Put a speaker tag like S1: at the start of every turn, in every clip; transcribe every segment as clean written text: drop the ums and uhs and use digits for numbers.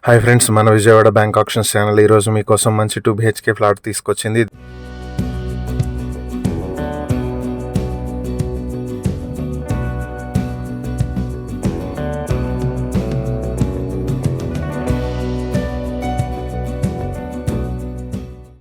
S1: Hi friends, మన Vijayawada bank options channel ఈరోజు మీకోసం మంచి 2 BHK ఫ్లాట్ తీసుకొచ్చింది.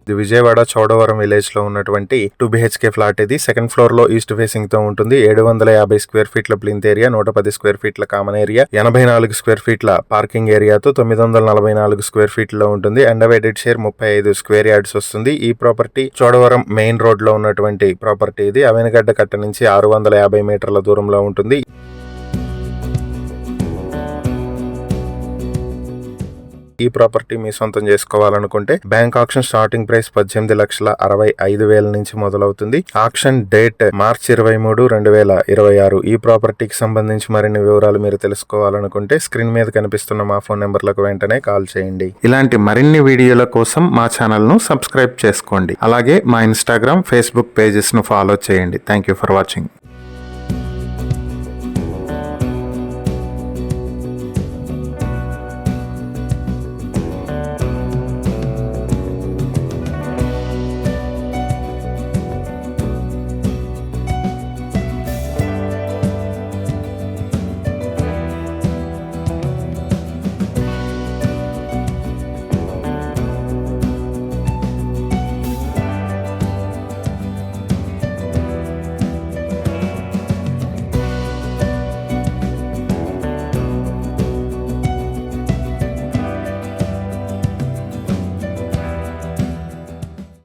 S1: ఇది విజయవాడ చౌడవరం విలేజ్ లో ఉన్నటువంటి 2 BHK ఫ్లాట్. ఇది సెకండ్ ఫ్లోర్ లో ఈస్ట్ ఫేసింగ్ తో ఉంటుంది. 750 స్క్వేర్ ఫీట్ల ప్లింత్ ఏరియా, 110 స్క్వేర్ ఫీట్ల కామన్ ఏరియా, 84 స్క్వేర్ ఫీట్ల పార్కింగ్ ఏరియాతో 944 స్క్వేర్ ఫీట్ లో ఉంటుంది. అండర్వైటెడ్ షేర్ 35 స్క్వేర్ యార్డ్స్ వస్తుంది. ఈ ప్రాపర్టీ చౌడవరం మెయిన్ రోడ్ లో ఉన్నటువంటి ప్రాపర్టీ. ఇది అవేనగడ్డ కట్ట నుంచి 650 మీటర్ల దూరంలో ఉంటుంది. ఈ ప్రాపర్టీ మీ సొంతం చేసుకోవాలనుకుంటే బ్యాంక్ ఆక్షన్ స్టార్టింగ్ ప్రైస్ 18,65,000 నుంచి మొదలవుతుంది. ఆక్షన్ డేట్ మార్చి 23, 2026. ఈ ప్రాపర్టీకి సంబంధించి మరిన్ని వివరాలు మీరు తెలుసుకోవాలనుకుంటే స్క్రీన్ మీద కనిపిస్తున్న మా ఫోన్ నెంబర్లకు వెంటనే కాల్ చేయండి. ఇలాంటి మరిన్ని వీడియోల కోసం మా ఛానల్ ను సబ్స్క్రైబ్ చేసుకోండి. అలాగే మా ఇన్స్టాగ్రామ్, ఫేస్బుక్ పేజెస్ ను ఫాలో చేయండి. Thank you for watching.